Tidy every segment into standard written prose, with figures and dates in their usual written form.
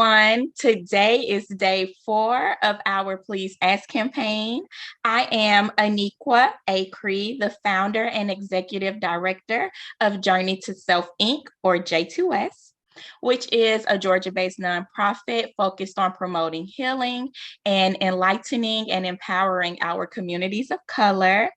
everyone. Today is day 4 of our Please Ask campaign. I am Aniqua Acree, the founder and executive director of Journey to Self Inc., or J2S, which is a Georgia-based nonprofit focused on promoting healing and enlightening and empowering our communities of color.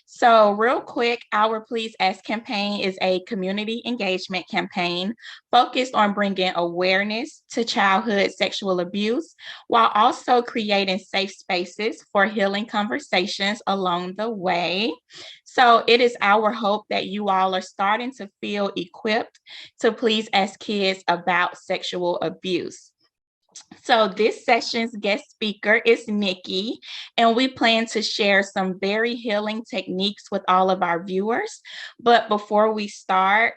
So real quick, our Please Ask campaign is a community engagement campaign focused on bringing awareness to childhood sexual abuse while also creating safe spaces for healing conversations along the way. So it is our hope that you all are starting to feel equipped to please ask kids about sexual abuse. So this session's guest speaker is Nikki, and we plan to share some very healing techniques with all of our viewers. But before we start,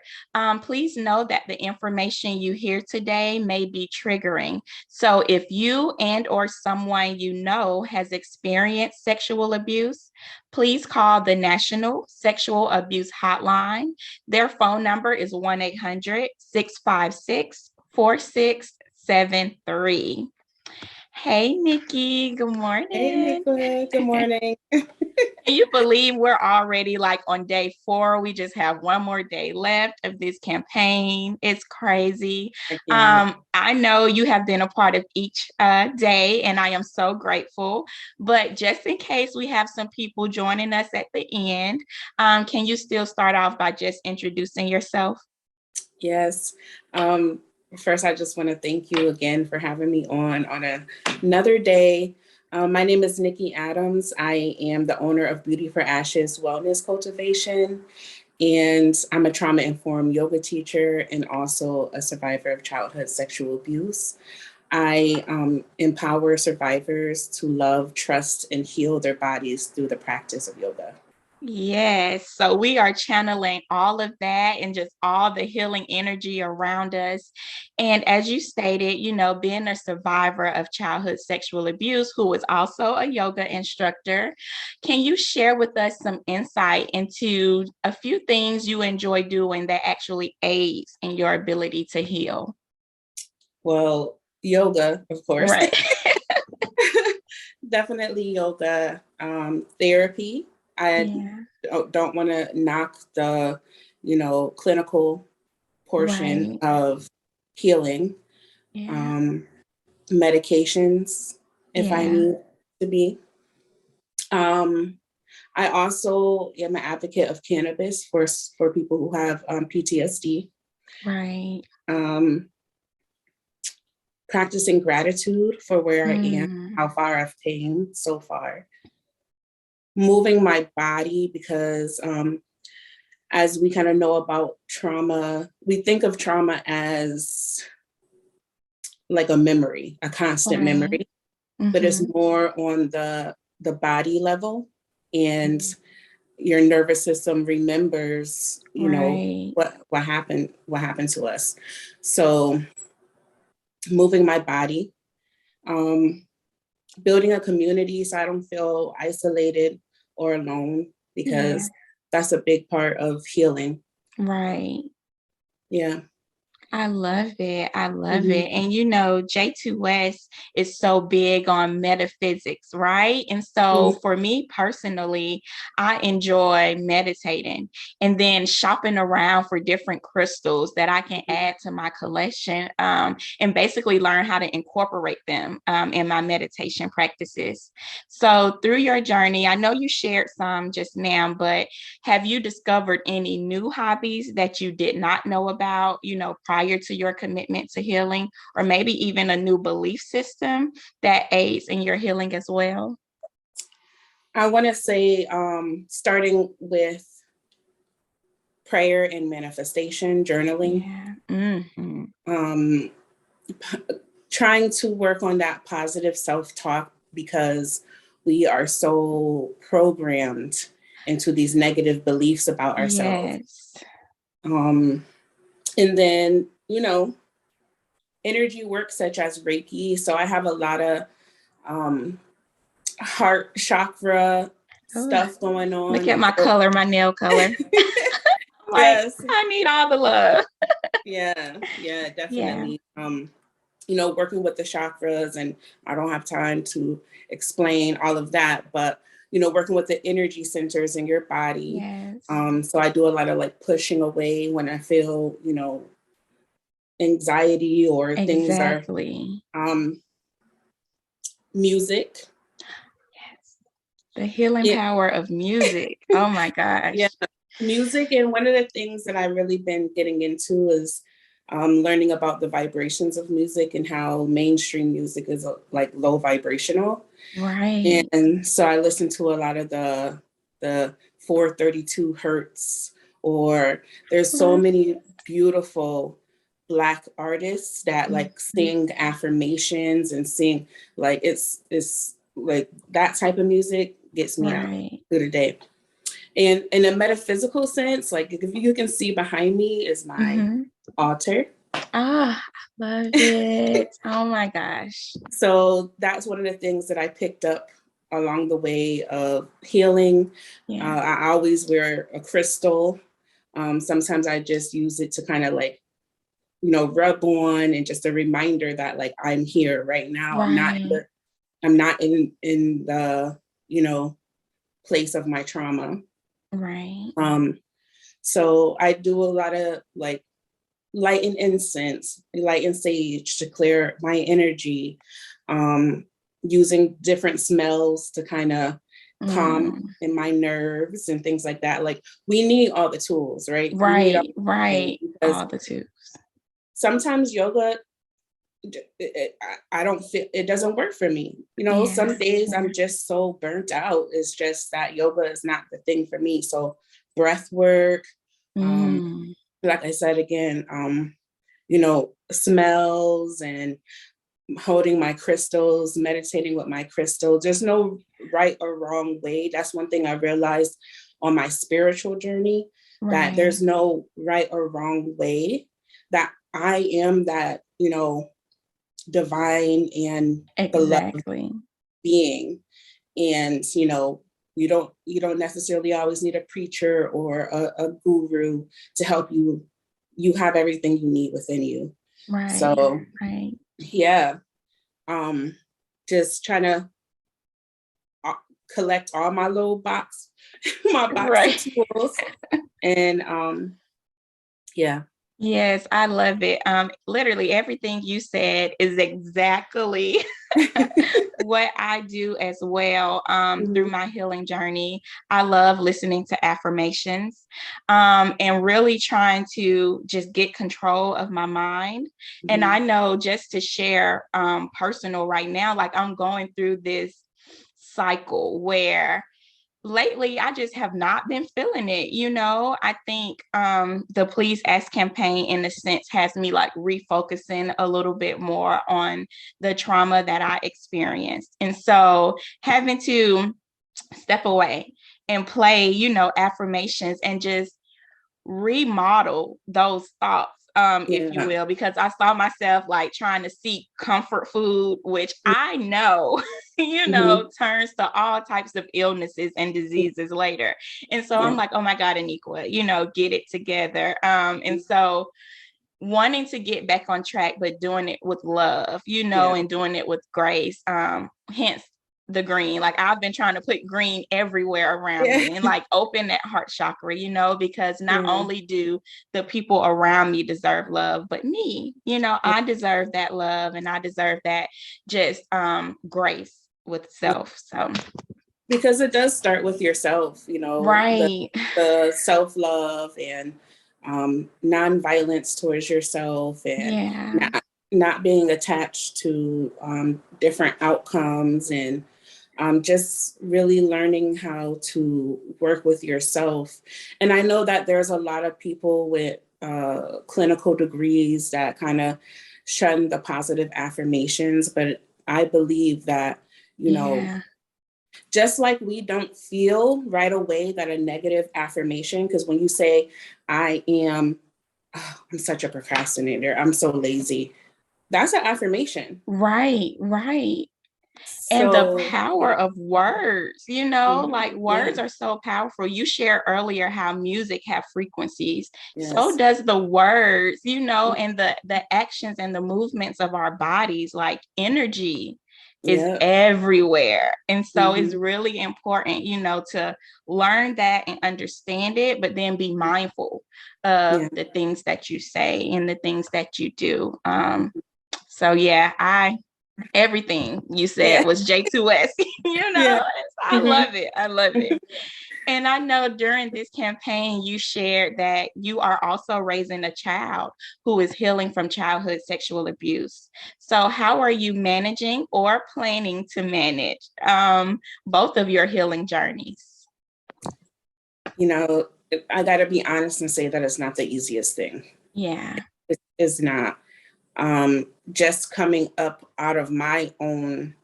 please know that the information you hear today may be triggering. So if you and or someone you know has experienced sexual abuse, please call the National Sexual Abuse Hotline. Their phone number is 1-800-656-4673. Hey, Nikki. Good Hey, morning. Nicola. Good morning. Can you believe we're already like on day 4? We just have one more day left of this campaign. It's crazy. Again, I know you have been a part of each day, and I am so grateful. But just in case we have some people joining us at the end, can you still start off by just introducing yourself? yes. First, I just want to thank you again for having me on another day. My name is Nikki Adams. I am the owner of Beauty for Ashes Wellness Cultivation, and I'm a trauma-informed yoga teacher and also a survivor of childhood sexual abuse. I empower survivors to love, trust, and heal their bodies through the practice of yoga. Yes. So we are channeling all of that and just all the healing energy around us. And as you stated, being a survivor of childhood sexual abuse, who is also a yoga instructor, can you share with us some insight into a few things you enjoy doing that actually aids in your ability to heal? Well, yoga, of course. Right. Definitely yoga. Therapy. I Yeah. don't want to knock the, clinical portion Right. of healing. Yeah. Um, Medications, if I Yeah. need to be. Um, I also am an advocate of cannabis for people who have PTSD. Right. Um, Practicing gratitude for where I am, Mm. how far I've came so far. Moving my body because as we kind of know about trauma, we think of trauma as like a memory, a constant Right. memory, but it's Mm-hmm. more on the body level, and your nervous system remembers, Right. what happened to us. So moving my body, um, building a community so I don't feel isolated or alone, Yeah. because that's a big part of healing. Right. Yeah. I love it. I love Mhm. it. And J2S is so big on metaphysics, right? And so Mhm. for me personally, I enjoy meditating and then shopping around for different crystals that I can add to my collection, and basically learn how to incorporate them in my meditation practices. So through your journey, I know you shared some just now, but have you discovered any new hobbies that you did not know about, prior to your commitment to healing, or maybe even a new belief system that aids in your healing as well? I want to say, starting with prayer and manifestation, journaling, Yeah. Mm-hmm. um, trying to work on that positive self-talk, because we are so programmed into these negative beliefs about ourselves. Yes. Um, and then, energy work such as Reiki. So I have a lot of um, heart chakra Oh, stuff going look on. at my color, my nail color. Like, Yes. I need all the love. Yeah, Yeah. definitely. working with the chakras, and I don't have time to explain all of that, but, working with the energy centers in your body. Yes. So I do a lot of like pushing away when I feel, anxiety or things are, Exactly. music. Yes. The healing Yeah. power of music. Oh my gosh. Yeah. Music. And one of the things that I've really been getting into is learning about the vibrations of music and how mainstream music is like low vibrational. Right. And so I listen to a lot of the 432 hertz, or there's so many beautiful Black artists that like sing affirmations and sing like it's like that type of music gets me out Right. through the day. And in a metaphysical sense, like if you can see behind me is my altar. Ah, I love it. Oh my gosh. So that's one of the things that I picked up along the way of healing. Yeah. I always wear a crystal. Sometimes I just use it to kind of like, rub on, and just a reminder that like I'm here right now. Right. I'm not in the, place of my trauma. Right. So I do a lot of like light and incense, light and sage to clear my energy, using different smells to kind of calm in my nerves and things like that. Like we need all the tools, right? We need all Right. Right. because All the tools. sometimes yoga, I don't feel it doesn't work for me. Some days I'm just so burnt out. It's just that yoga is not the thing for me. So breath work, like I said again, smells and holding my crystals, meditating with my crystal. There's no right or wrong way. That's one thing I realized on my spiritual journey, that there's no right or wrong way, that I am that, divine and beloved being. And, you don't necessarily always need a preacher or a guru to help you. You have everything you need within you. Right. So right. Yeah. Just trying to collect all my little box, my box of tools. And yeah. Yes, I love it. Literally everything you said is exactly what I do as well through my healing journey. I love listening to affirmations and really trying to just get control of my mind. And I know, just to share personal right now, like I'm going through this cycle where lately I just have not been feeling it. I think the Please Ask campaign in a sense has me like refocusing a little bit more on the trauma that I experienced. And so having to step away and play, affirmations and just remodel those thoughts, if you will, because I saw myself like trying to seek comfort food, which I know, turns to all types of illnesses and diseases later. And so I'm like, oh my God, Aniqua, get it together. And so wanting to get back on track, but doing it with love, and doing it with grace. Hence the green. Like I've been trying to put green everywhere around me and like open that heart chakra, because not only do the people around me deserve love, but me, I deserve that love, and I deserve that just grace with self. So because it does start with yourself, right. The self-love and non-violence towards yourself, and not being attached to different outcomes, and just really learning how to work with yourself. And I know that there's a lot of people with clinical degrees that kind of shun the positive affirmations, but I believe that, just like we don't feel right away that a negative affirmation, because when you say, I'm such a procrastinator, I'm so lazy, that's an affirmation. Right. And the So, power of words, like yeah, words are so powerful. You shared earlier how music have frequencies. So yes, does the words, and the actions and the movements of our bodies, like energy is yeah, everywhere. And so it's hmm really important, to learn that and understand it, but then be mindful of yeah, the things that you say and the things that you do. So yeah, everything you said yeah, was J2S, yeah. I hmm love it. I love it. And I know during this campaign, you shared that you are also raising a child who is healing from childhood sexual abuse. So, how are you managing or planning to manage both of your healing journeys? You know, I got to be honest and say that it's not the easiest thing. Yeah, It's not. Just coming up out of my own,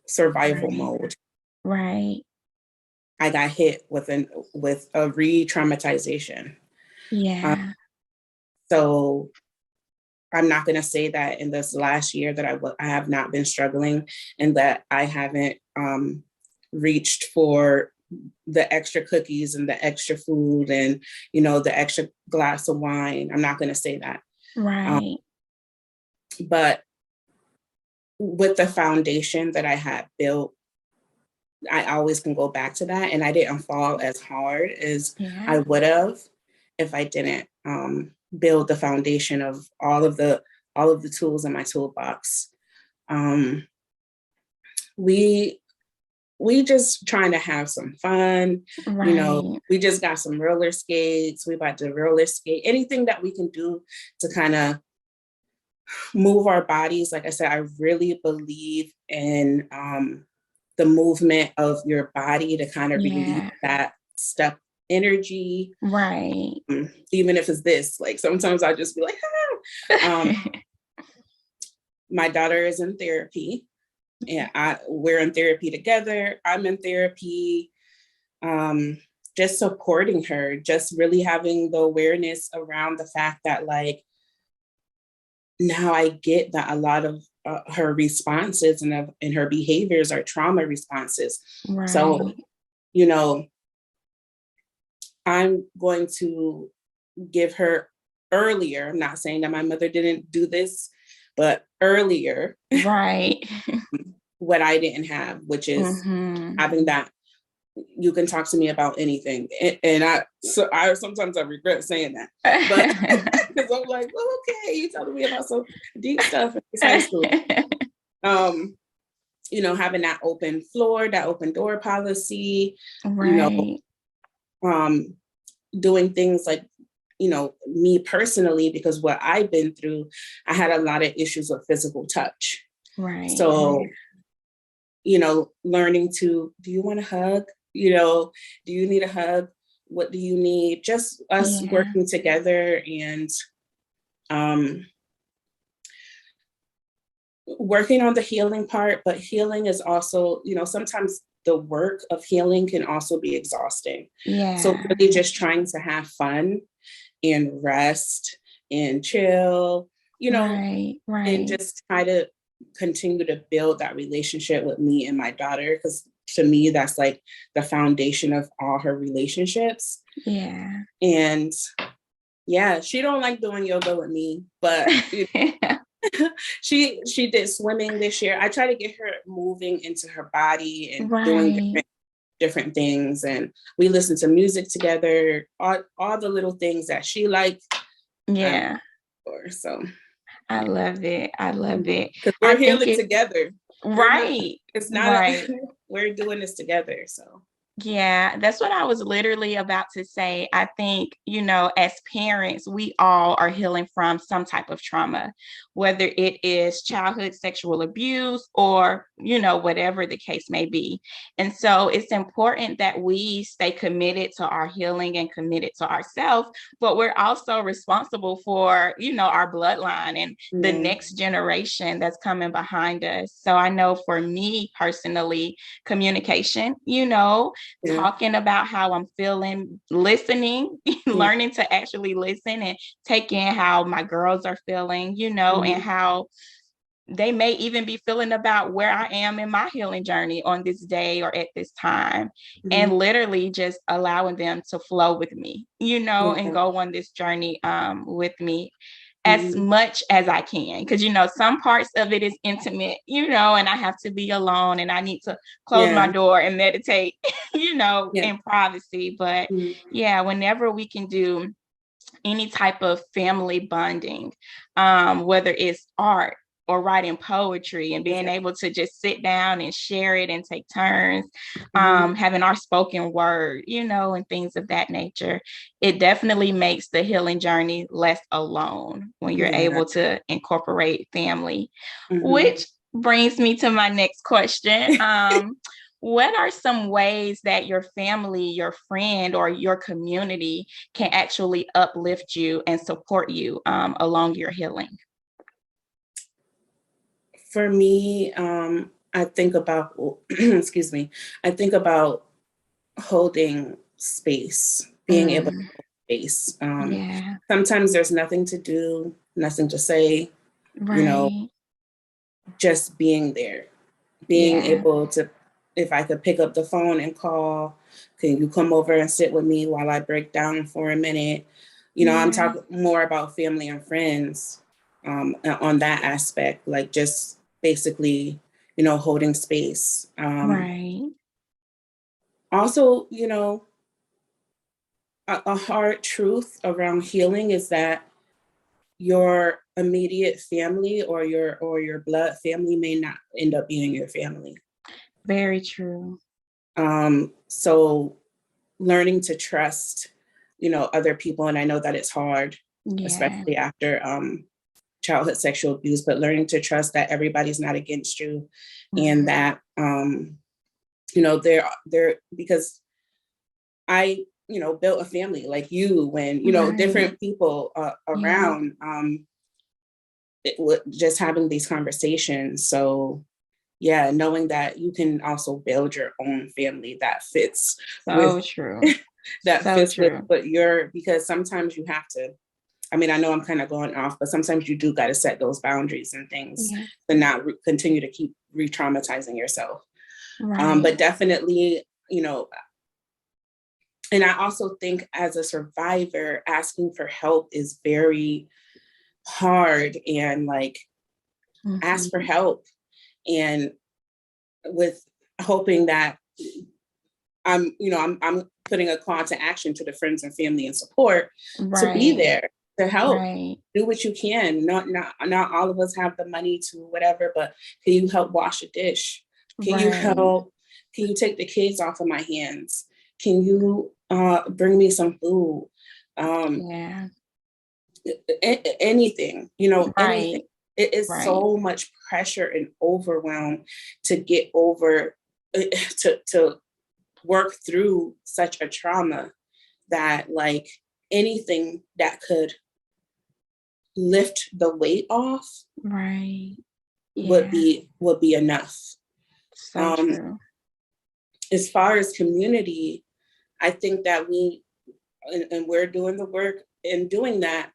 survival right, mode, right. I got hit with a re-traumatization. Um, Yeah, so I'm not going to say that in this last year that I have not been struggling and that I haven't reached for the extra cookies and the extra food and the extra glass of wine. I'm not going to say that. Um, right. but with the foundation that I had built, I always can go back to that, and I didn't fall as hard as I Yeah, would have if I didn't build the foundation of all of the tools in my toolbox. Um, we we just trying to have some fun. right. We just got some roller skates. We about to roller skate. Anything that we can do to kind of move our bodies. Like I said, I really believe in the movement of your body to kind of release Yeah, that stuck energy. right. Even if it's this, like sometimes I just be like, ah. My daughter is in therapy, and we're in therapy together. I'm in therapy. Um, just supporting her, just really having the awareness around the fact that like now I get that a lot of her responses and her behaviors are trauma responses. So, Right. you know, I'm going to give her earlier. I'm not saying that my mother didn't do this, but earlier, Right. what I didn't have, which is hmm having that you can talk to me about anything. And I sometimes I regret saying that, but because I'm like, well, okay, you telling me about some deep stuff in high school. Um, having that open floor, that open door policy, you know, Right. um, doing things like, me personally, because what I've been through, I had a lot of issues with physical touch. Right. So, learning to, do you want a hug? Do you need a hug? What do you need? Just us Yeah. working together and um, working on the healing part. But healing is also, sometimes the work of healing can also be exhausting. So, Yeah. really just trying to have fun and rest and chill, Right. and Right. just try to continue to build that relationship with me and my daughter. Because to me, that's like the foundation of all her relationships. Yeah. And yeah, she don't like doing yoga with me, but she did swimming this year. I try to get her moving into her body and doing Right. different things, and we listen to music together. All the little things that she likes, I'm Yeah. for. So I love it. I love it. because I we're think healing it together. We're not. right. It's not. Right. We're doing this together. So Yeah, that's what I was literally about to say. I think, as parents, we all are healing from some type of trauma, whether it is childhood sexual abuse or, whatever the case may be. And so it's important that we stay committed to our healing and committed to ourselves, but we're also responsible for, our bloodline and the yeah, next generation that's coming behind us. So I know for me personally, communication, yeah, talking about how I'm feeling, listening, yeah. learning to actually listen and take in how my girls are feeling, and Mhm. how they may even be feeling about where I am in my healing journey on this day or at this time, and Mhm. literally just allowing them to flow with me, and Yeah. go on this journey with me as Mhm. much as I can. Because, some parts of it is intimate, and I have to be alone and I need to close my Yeah. door and meditate, Yeah. in privacy. But Mhm. yeah, whenever we can do any type of family bonding, whether it's art or writing poetry and being Yeah. able to just sit down and share it and take turns, Mhm. having our spoken word, and things of that nature, it definitely makes the healing journey less alone when you're Yeah. able to incorporate family, Mhm. which brings me to my next question. What are some ways that your family, your friend, or your community can actually uplift you and support you along your healing? For me, I think about, excuse me, I think about holding space, being able to Mm, hold space. yeah, Sometimes there's nothing to do, nothing to say, you know, right. just being there, being Yeah, able to, if I could pick up the phone and call, can you come over and sit with me while I break down for a minute? I'm yeah, talking more about family and friends on that aspect, like just basically, holding space. right. Also, a hard truth around healing is that your immediate family or your blood family may not end up being your family. Very true. So learning to trust, other people, and I know that it's hard, Yeah. especially after childhood sexual abuse, but learning to trust that everybody's not against you, and Mhm. that they're because I built a family like you when Right. different people Yeah. around just having these conversations. So yeah, knowing that you can also build your own family that fits with So true. that So fits with true. what you're, because sometimes you have to, I mean, I know I'm kind of going off, but sometimes you do got to set those boundaries and things Yeah. to not continue to keep re-traumatizing yourself. Right. But definitely, and I also think as a survivor, asking for help is very hard, and like ask for Mhm. help, and with hoping that I'm putting a call to action to the friends and family and support to be Right. there to help. Right. Do what you can. Not all of us have the money to whatever, but can you help wash a dish? Can you Right. help? Can you take the kids off of my hands? Can you bring me some food? Um, Yeah. Anything, anything. Right. It is Right. so much pressure and overwhelm to get over, to work through such a trauma, that like anything that could lift the weight off Right. would Yeah. be enough. So Um, true. as far as community, I think that and we're doing the work in doing that,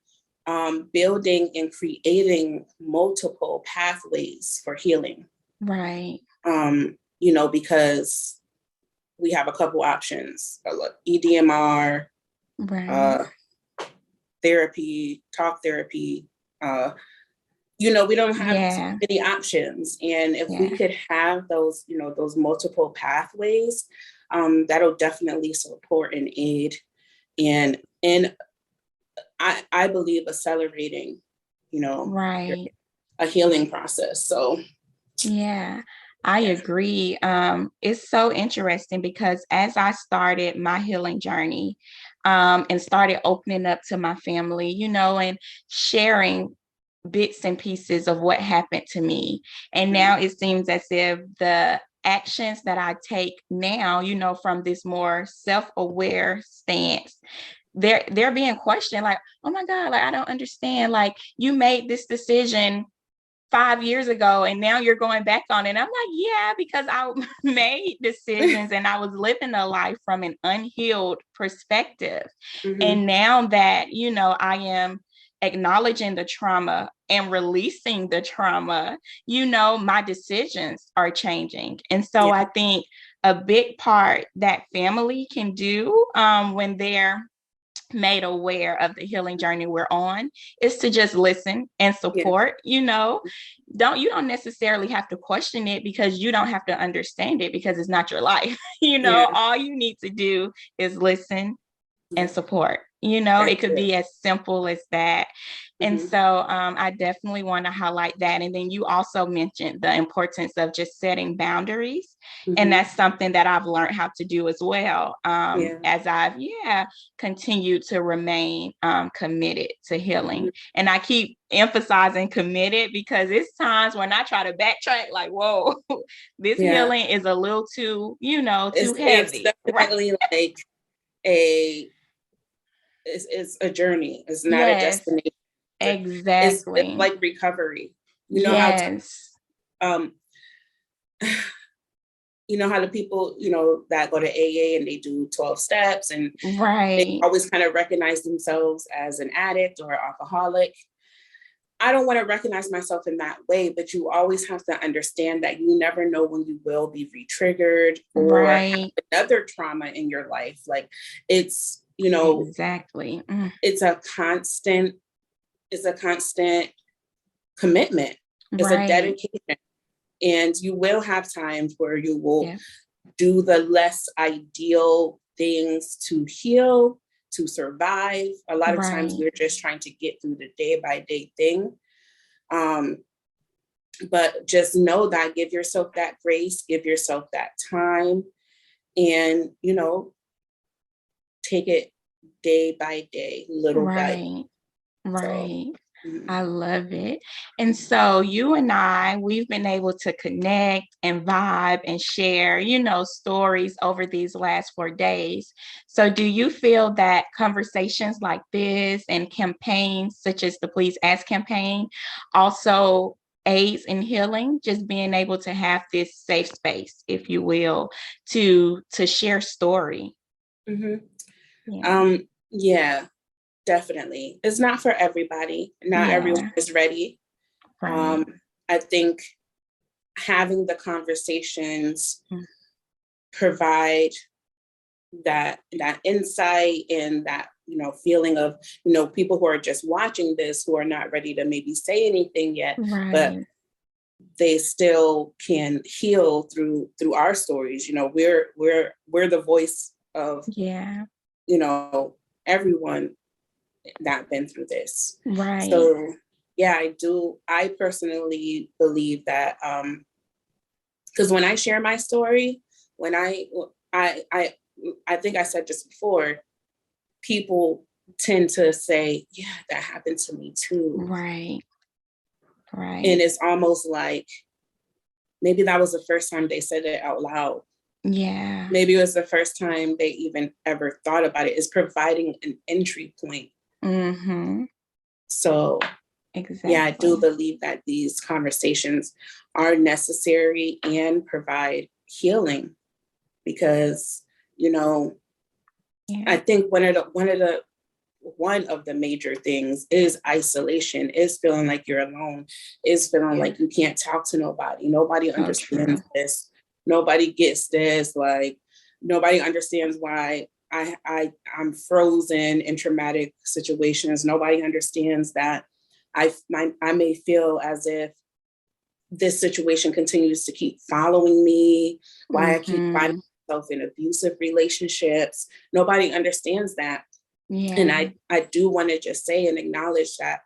building and creating multiple pathways for healing. Right. Because we have a couple options: EDMR, Right. uh, therapy, talk therapy. Uh, we don't have too Yeah. many options, and if we Yeah. could have those, those multiple pathways, that'll definitely support and aid, and I believe accelerating, you know, your, Right. a healing process. So Yeah, I yeah. agree. It's so interesting because as I started my healing journey, and started opening up to my family, and sharing bits and pieces of what happened to me. And now it seems as if the actions that I take now, from this more self-aware stance, they're being questioned, like, oh my God, like I don't understand. Like you made this decision 5 years ago and now you're going back on it. And I'm like, yeah, because I made decisions and I was living a life from an unhealed perspective. Mhm. And now that, I am acknowledging the trauma and releasing the trauma, my decisions are changing. And so Yeah. I think a big part that family can do when they're made aware of the healing journey we're on is to just listen and Yeah. support. You don't necessarily have to question it, because you don't have to understand it, because it's not your life. Yeah. All you need to do is listen and Yeah. support. It That's could it. be as simple as that. And Mm-hmm. so I definitely want to highlight that. And then you also mentioned the importance of just setting boundaries. And Mm-hmm. that's something that I've learned how to do as well, Yeah. as I've, continued to remain committed to healing. Mm-hmm. And I keep emphasizing committed, because it's times when I try to backtrack, like, whoa, this Yeah. healing is a little too, too It's heavy. Right. definitely like a it's a journey. It's not a Yes, destination. It's exactly. like recovery. You know how Yes. um you know how the people, that go to AA and they do 12 steps and they Right. always kind of recognize themselves as an addict or alcoholic. I don't want to recognize myself in that way, but you always have to understand that you never know when you will be re-triggered or have Right. another trauma in your life. Like it's, Exactly. it's a constant, commitment. It's a Right. dedication. And you will have times where you will Yeah. do the less ideal things to heal, to survive. A lot of times Right. we're just trying to get through the day by day thing. But just know that, give yourself that grace, give yourself that time, and, take it day by day, little by. Right. So, Right. I love it. And so you and we've been able to connect and vibe and share, stories over these last 4 days. So do you feel that conversations like this and campaigns such as the Please Ask campaign also aids in healing, just being able to have this safe space, if you will, to share story? mhm. Yeah. Yeah, definitely. It's not for everybody. Not everyone Yeah. is ready. Right. I think having the conversations Mm. provide that insight and that, feeling of, people who are just watching this, who are not ready to maybe say anything yet, but Right. they still can heal through our stories. We're the voice of, Yeah. everyone that been through this. Right. So yeah, I personally believe that, because when I share my story, when I think I said this before, people tend to say, yeah, that happened to me too. Right. And Right. it's almost like maybe that was the first time they said it out loud. Yeah. Maybe it was the first time they even ever thought about it. Is providing an entry point. Mm-hmm. So yeah, I do Exactly. believe that these conversations are necessary and provide healing because, Yeah. I think one of the major things is isolation, is feeling like you're alone, is feeling Yeah. like you can't talk to nobody. Nobody So understands true. this. Nobody gets this. Like nobody understands why I'm frozen in traumatic situations. Nobody understands that I may feel as if this situation continues to keep following me, why I keep finding Mm-hmm. myself in abusive relationships. Nobody understands that. And Yeah. I do want to just say and acknowledge that,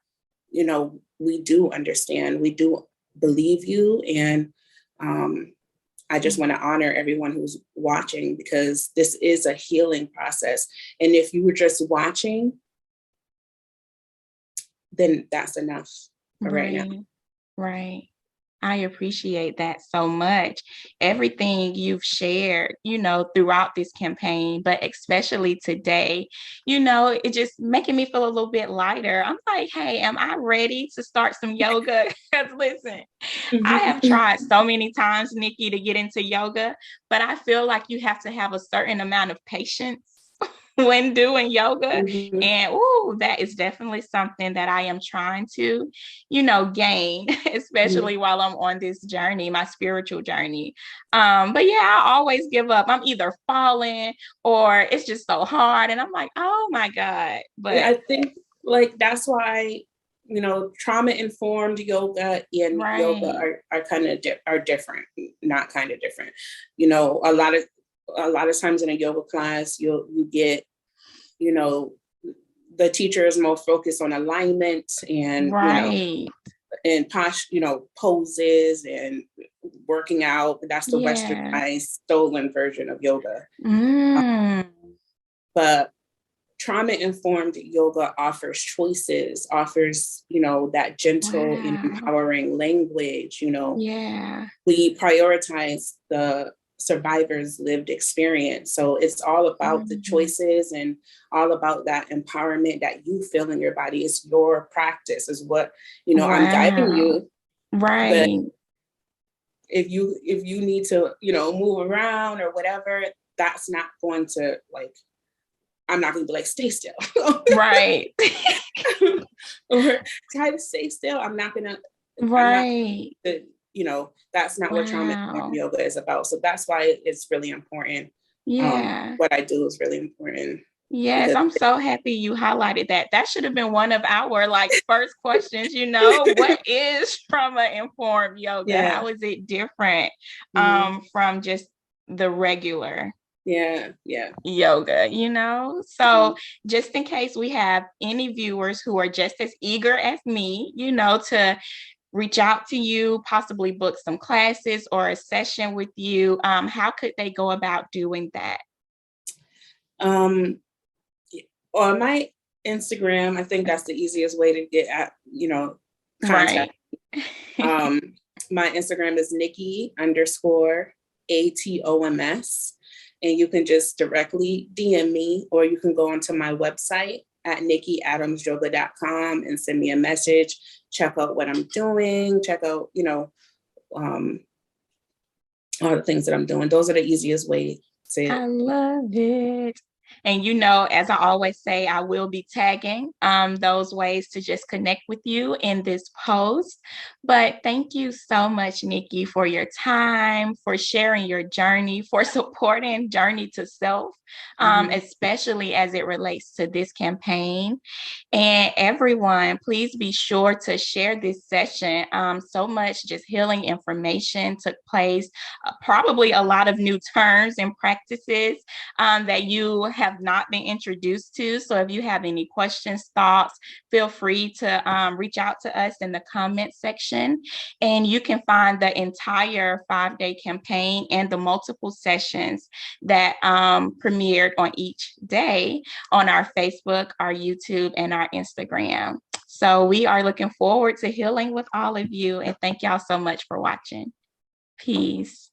we do understand, we do believe you. And I just want to honor everyone who's watching because this is a healing process. And if you were just watching, then that's enough for right now. Right. Right. I appreciate that so much. Everything you've shared, throughout this campaign, but especially today, it just making me feel a little bit lighter. I'm like, hey, am I ready to start some yoga? Because listen, I have tried so many times, Nikki, to get into yoga, but I feel like you have to have a certain amount of patience. when doing yoga. Mhm. And ooh, that is definitely something that I am trying to, gain, Mhm. especially while I'm on this journey, my spiritual journey. But yeah, I always give up. I'm either falling or it's just so hard. And I'm like, oh my God. Yeah, But I think like that's why trauma informed yoga and yoga right, are kind of are different, not kind of different. You know, a lot of times in a yoga class, you get you know the teacher is more focused on alignment and right. and poses and working out. That's the Yeah. westernized stolen version of yoga. Mm. But trauma informed yoga offers choices, offers, that gentle and Wow. empowering language. Yeah. We prioritize the survivor's lived experience. So it's all about the Mhm. choices and all about that empowerment that you feel in your body. It's your practice, is what, I'm guiding Wow. you. But Right. if you need to, move around or whatever, that's not going to like, I'm not going to be like, stay still. Right. Or try to stay still. I'm not Right. that's not what trauma informed Wow. yoga is about. So that's why it's really important. Yeah. What I do is really important Yes, because I'm so happy you highlighted that. That should have been one of our first questions, what is trauma informed yoga? yeah, How is it different mhm, from just the regular yeah, yeah. yoga? Mhm, So just in case we have any viewers who are just as eager as me, to reach out to you, possibly book some classes or a session with you, how could they go about doing that? Um, on my Instagram, I think that's the easiest way to get at, contact. Right. Um, my Instagram is Nikki underscore ATOMS. And you can just directly DM me, or you can go onto my website at nikkiadamsyoga.com and send me a message, check out what I'm doing, check out, um, all the things that I'm doing. Those are the easiest ways to. I love it. And as I always say, I will be tagging those ways to just connect with you in this post. But thank you so much, Nikki, for your time, for sharing your journey, for supporting Journey to Self, Mhm. especially as it relates to this campaign. And everyone, please be sure to share this session. So much just healing information took place, probably a lot of new terms and practices that you have not been introduced to. So if you have any questions, thoughts, feel free to reach out to us in the comment section. And you can find the entire 5-day campaign and the multiple sessions that premiered on each day on our Facebook, our YouTube, and our Instagram. So we are looking forward to healing with all of you. And thank y'all so much for watching. Peace.